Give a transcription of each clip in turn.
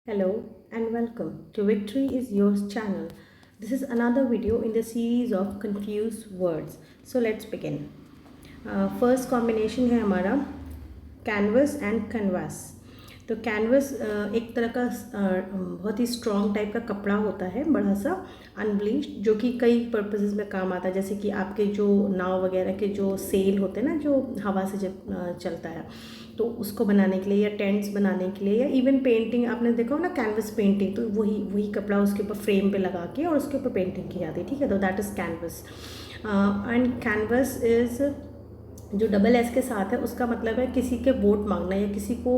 Hello and welcome to Victory is Yours channel. This is another video in the series of confused words. So let's begin. First combination है हमारा canvas and canvas. तो canvas एक तरह का बहुत ही strong type का कपड़ा होता है, बड़ा सा अनब्लीच्ड, जो कि कई पर्पसेस में काम आता है। जैसे कि आपके जो नाव वगैरह के जो सेल होते हैं ना, जो हवा से जब चलता है, तो उसको बनाने के लिए या टेंट्स बनाने के लिए, या इवन पेंटिंग आपने देखा हो ना, कैनवस पेंटिंग, तो वही वही कपड़ा उसके ऊपर फ्रेम पे लगा के और उसके ऊपर पेंटिंग की जाती है। ठीक है, तो that is canvas. And canvas is जो डबल एस के साथ है, उसका मतलब है किसी के वोट मांगना या किसी को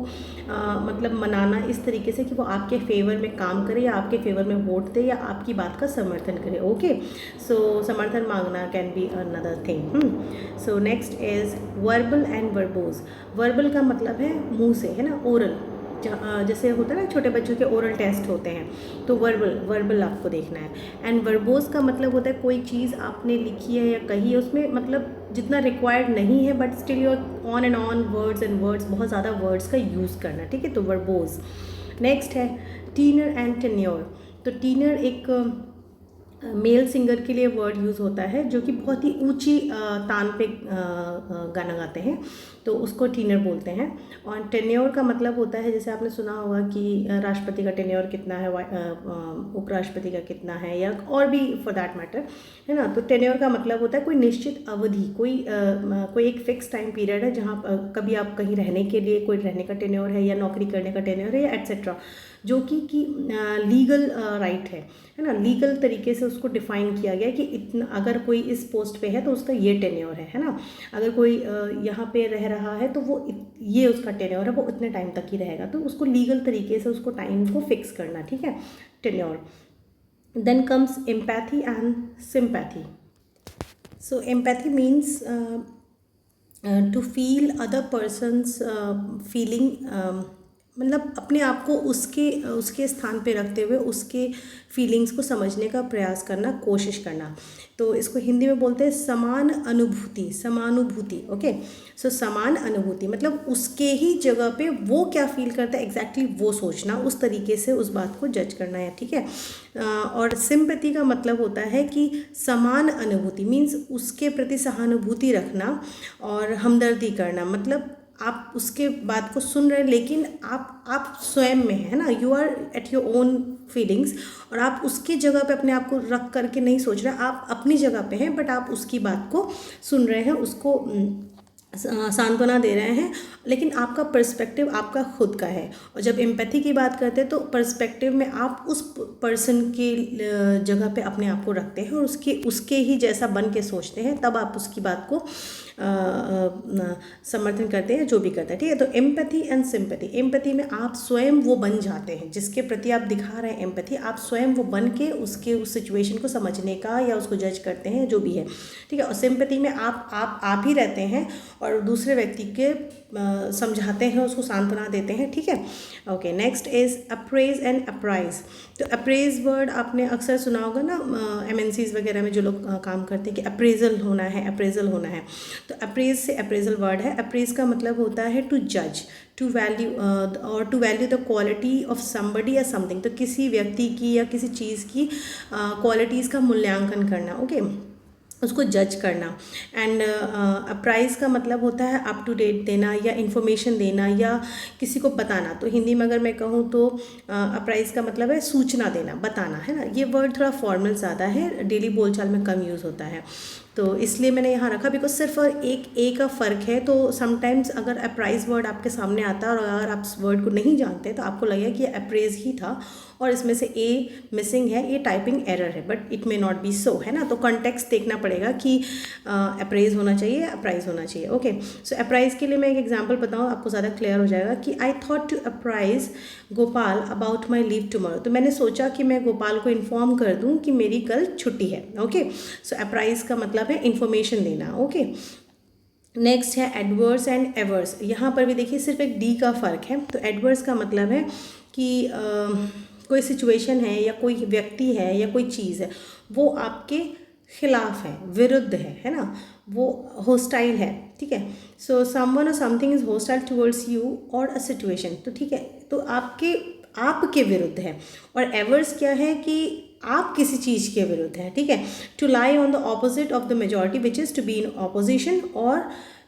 मतलब मनाना इस तरीके से कि वो आपके फेवर में काम करे या आपके फेवर में वोट दे या आपकी बात का समर्थन करे। ओके, सो समर्थन मांगना can be another thing. So next is verbal and verbose. Verbal का मतलब है मुंह से, है ना, ओरल, जैसे होता है ना छोटे बच्चों के ओरल टेस्ट होते हैं, तो वर्बल आपको देखना है। एंड वर्बोज का मतलब होता है कोई चीज़ आपने लिखी है या कही है, उसमें मतलब जितना रिक्वायर्ड नहीं है but still you're on and on words and words, बहुत ज़्यादा वर्ड्स का यूज़ करना। ठीक है, तो वर्बोज। नेक्स्ट है टीनर एंड टेन्योर। तो टीनर एक मेल सिंगर के लिए वर्ड यूज़ होता है जो कि बहुत ही ऊंची तान पे गाना गाते हैं, तो उसको टीनर बोलते हैं। और टेन्योर का मतलब होता है, जैसे आपने सुना होगा कि राष्ट्रपति का टेन्योर कितना है, उपराष्ट्रपति का कितना है, या और भी फॉर दैट मैटर, है ना। तो टेन्योर का मतलब होता है कोई निश्चित अवधि, कोई एक फिक्स टाइम पीरियड है जहाँ कभी आप कहीं रहने के लिए, कोई रहने का टेन्योर है या नौकरी करने का टेन्योर है या एट्सेट्रा, जो कि लीगल राइट है ना, लीगल तरीके से उसको डिफाइन किया गया कि इतना, अगर कोई इस पोस्ट पे है तो उसका ये टेन्योर है ना। अगर कोई यहाँ पे रह रहा है तो वो ये उसका टेन्योर है, वो इतने टाइम तक ही रहेगा, तो उसको लीगल तरीके से उसको टाइम को फिक्स करना। ठीक है, tenure. Then comes empathy and sympathy. So empathy means to feel other persons feeling, मतलब अपने आप को उसके उसके स्थान पे रखते हुए उसके फीलिंग्स को समझने का प्रयास करना, कोशिश करना। तो इसको हिंदी में बोलते हैं समान अनुभूति, समानुभूति। ओके, सो समान अनुभूति मतलब उसके ही जगह पे वो क्या फील करता है एग्जैक्टली वो सोचना, उस तरीके से उस बात को जज करना है। ठीक है, और सिंपैथी का मतलब होता है कि समान अनुभूति मीन्स उसके प्रति सहानुभूति रखना और हमदर्दी करना। मतलब आप उसके बात को सुन रहे हैं लेकिन आप स्वयं में है ना, you are at your own feelings, और आप उसकी जगह पे अपने आप को रख करके नहीं सोच रहे, आप अपनी जगह पे हैं बट आप उसकी बात को सुन रहे हैं, उसको सांत्वना दे रहे हैं, लेकिन आपका पर्सपेक्टिव आपका खुद का है। और जब एम्पैथी की बात करते हैं तो पर्सपेक्टिव में आप उस पर्सन की जगह पे अपने आप को रखते हैं और उसके ही जैसा बन के सोचते हैं, तब आप उसकी बात को समर्थन करते हैं, जो भी करते हैं। ठीक है, तो एम्पैथी एंड सिंपैथी। एम्पैथी में आप स्वयं वो बन जाते हैं जिसके प्रति आप दिखा रहे हैं एम्पैथी, आप स्वयं वो बन के उसके उस सिचुएशन को समझने का या उसको जज करते हैं, जो भी है। ठीक है, और सिंपैथी में आप ही रहते हैं और दूसरे व्यक्ति के समझाते हैं, उसको सांत्वना देते हैं। ठीक है, okay. Next is apprise and apprise. तो अप्रेज वर्ड आपने अक्सर सुना होगा ना, एमएनसीज वगैरह में जो लोग काम करते हैं कि अप्रेजल होना है, अप्रेजल होना है। तो अप्रेज से अप्रेजल वर्ड है। अप्रेज का मतलब होता है टू जज, टू वैल्यू, और to value the quality of somebody या समथिंग। तो किसी व्यक्ति की या किसी चीज़ की क्वालिटीज़ का मूल्यांकन करना। ओके, उसको जज करना। एंड अप्राइज का मतलब होता है अप टू डेट देना या इन्फॉर्मेशन देना या किसी को बताना। तो हिंदी में अगर मैं कहूँ तो अप्राइज का मतलब है सूचना देना, बताना, है ना। ये वर्ड थोड़ा फॉर्मल ज़्यादा है, डेली बोलचाल में कम यूज़ होता है, तो इसलिए मैंने यहाँ रखा, बिकॉज सिर्फ एक ए का फ़र्क है। तो समटाइम्स अगर अप्राइज वर्ड आपके सामने आता है और अगर आप इस वर्ड को नहीं जानते तो आपको लगेगा कि ये अप्रेज ही था और इसमें से ए मिसिंग है, ये टाइपिंग एरर है, but it may not be so, है ना। तो कॉन्टेक्स्ट देखना पड़ेगा कि अप्रेज होना चाहिए, अप्राइज होना चाहिए। ओके, सो अप्राइज के लिए मैं एक एग्जांपल बताऊँ, आपको ज़्यादा क्लियर हो जाएगा कि I thought to apprise Gopal about my leave tomorrow. तो मैंने सोचा कि मैं गोपाल को इन्फॉर्म कर दूँ कि मेरी कल छुट्टी है। ओके, सो अप्राइज का मतलब है इन्फॉर्मेशन देना। ओके, नेक्स्ट है एडवर्स एंड एवर्स। यहाँ पर भी देखिए सिर्फ एक डी का फ़र्क है। तो एडवर्स का मतलब है कि कोई सिचुएशन है या कोई व्यक्ति है या कोई चीज़ है, वो आपके खिलाफ है, विरुद्ध है ना, वो होस्टाइल है। ठीक है, सो समवन और something is hostile towards you और अ सिचुएशन। तो ठीक है, तो आपके विरुद्ध है, और एवर्स क्या है कि आप किसी चीज़ के विरुद्ध हैं, ठीक है। To lie on the opposite of the majority which is to be in opposition, और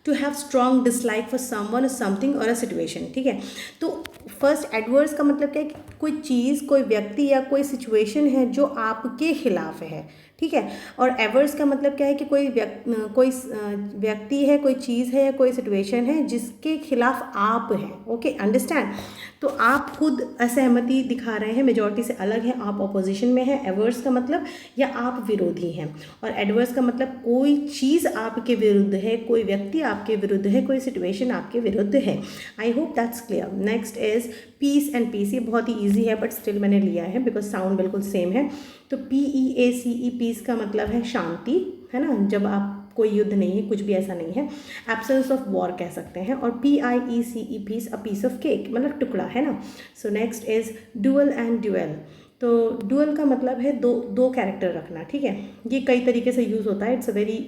to have strong dislike for someone और समथिंग और अ सिचुएशन, ठीक है। तो फर्स्ट एडवर्स का मतलब क्या है कि कोई चीज़, कोई व्यक्ति या कोई सिचुएशन है जो आपके खिलाफ है, ठीक है। और एवर्स का मतलब क्या है कि कोई व्यक्ति है, कोई चीज़ है या कोई सिचुएशन है जिसके खिलाफ आप हैं, ओके, अंडरस्टैंड। तो आप खुद असहमति दिखा रहे हैं, मेजॉरिटी से अलग है, आप अपोजिशन में है। एवर्स का मतलब या आप विरोधी हैं, और एडवर्स का मतलब कोई चीज़ आपके विरुद्ध है, कोई व्यक्ति आपके विरुद्ध है, कोई सिचुएशन आपके विरुद्ध है। I hope that's clear. Next is peace and piece. ये बहुत ही ईजी है बट स्टिल मैंने लिया है बिकॉज साउंड बिल्कुल सेम है। तो PEACE, पीस का मतलब है शांति, है ना, जब आप कोई युद्ध नहीं है, कुछ भी ऐसा नहीं है, एब्सेंस ऑफ वॉर कह सकते हैं। और PIECE, piece, a piece of cake, मतलब टुकड़ा, है ना। So next is dual and duel. तो डुअल का मतलब है दो कैरेक्टर रखना, ठीक है। ये कई तरीके से यूज़ होता है, it's a very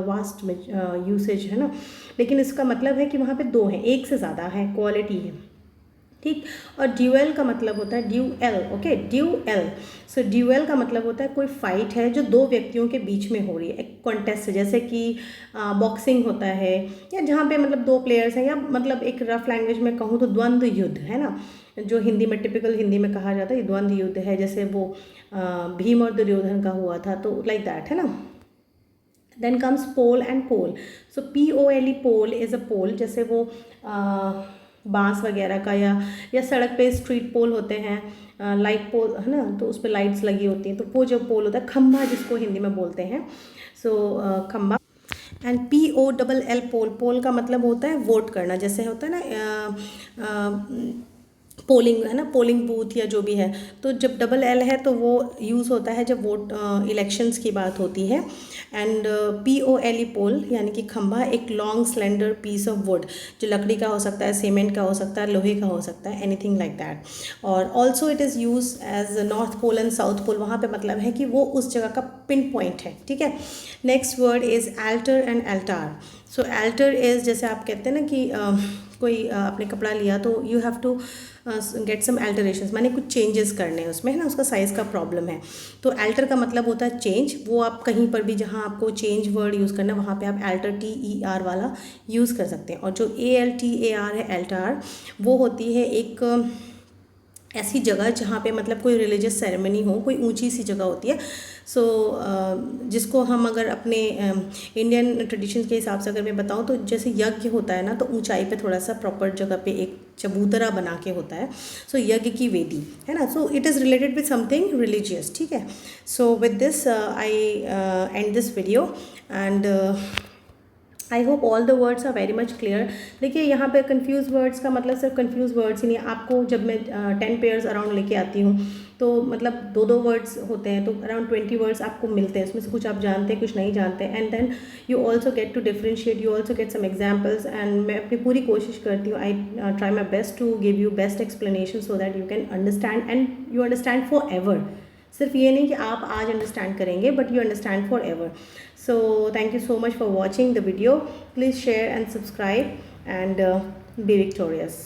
vast usage, है ना। लेकिन इसका मतलब है कि वहाँ पे दो हैं, एक से ज़्यादा है, क्वालिटी है, ठीक। और ड्यूएल का मतलब होता है ड्यूएल, ओके, ड्यूएल। सो ड्यूएल का मतलब होता है कोई फाइट है जो दो व्यक्तियों के बीच में हो रही है, एक कॉन्टेस्ट, जैसे कि बॉक्सिंग होता है, या जहाँ पे मतलब दो प्लेयर्स हैं, या मतलब एक रफ लैंग्वेज में कहूँ तो द्वंद्व युद्ध, है ना, जो हिंदी में टिपिकल हिंदी में कहा जाता है, ये द्वंद्व युद्ध है। जैसे वो भीम और दुर्योधन का हुआ था, तो लाइक दैट, है ना। Then comes pole and pole. So POLE, pole is a pole, जैसे वो बांस वगैरह का, या सड़क पे स्ट्रीट पोल होते हैं, लाइट पोल, है ना, तो उस पर लाइट्स लगी होती हैं, तो वो जो पोल होता है, खम्भा जिसको हिंदी में बोलते हैं, सो खम्भा। एंड POLL, पोल, पोल का मतलब होता है वोट करना, जैसे होता है ना पोलिंग, है ना, पोलिंग बूथ या जो भी है। तो जब DL है तो वो यूज़ होता है जब वोट इलेक्शंस की बात होती है। एंड POLE, पोल यानी कि खंभा, एक long slender piece of wood, जो लकड़ी का हो सकता है, सीमेंट का हो सकता है, लोहे का हो सकता है, एनीथिंग लाइक दैट। और also it is use as north pole and south pole, वहाँ पे मतलब है कि वो उस जगह का पिन पॉइंट है, ठीक है। Next word is alter and altar. So alter is, जैसे आप कहते हैं ना कि कोई आपने कपड़ा लिया तो you have to get some alterations, माने कुछ चेंजेस करने हैं उसमें, है ना, उसका साइज़ का प्रॉब्लम है। तो एल्टर का मतलब होता है चेंज। वो आप कहीं पर भी जहाँ आपको चेंज वर्ड यूज़ करना है, वहाँ पे आप एल्टर TER वाला यूज़ कर सकते हैं। और जो ALTAR है, एल्टार, वो होती है एक ऐसी जगह जहाँ पे मतलब कोई रिलीजियस सेरेमनी हो, कोई ऊंची सी जगह होती है। सो जिसको हम अगर अपने इंडियन ट्रेडिशन के हिसाब से अगर मैं बताऊँ तो जैसे यज्ञ होता है ना, तो ऊंचाई पे थोड़ा सा प्रॉपर जगह पे एक चबूतरा बना के होता है, सो यज्ञ की वेदी, है ना। So it is related with something religious, ठीक है। So with this I end this video, and I hope all the words are very much clear. देखिए यहाँ पे कन्फ्यूज़ वर्ड्स का मतलब सिर्फ कन्फ्यूज़ वर्ड्स ही नहीं, आपको जब मैं 10 पेयर्स अराउंड लेके आती हूँ तो मतलब दो वर्ड्स होते हैं, तो अराउंड 20 वर्ड्स आपको मिलते हैं, उसमें से कुछ आप जानते हैं, कुछ नहीं जानते, and then you also get to differentiate, you also get some examples. एंड मैं अपनी पूरी कोशिश करती हूँ, I try my best to give you best explanation so that you can understand, and you understand forever. सिर्फ ये नहीं कि आप आज अंडरस्टैंड करेंगे, but you understand forever. So thank you so much for watching the video. Please share and subscribe, and be victorious.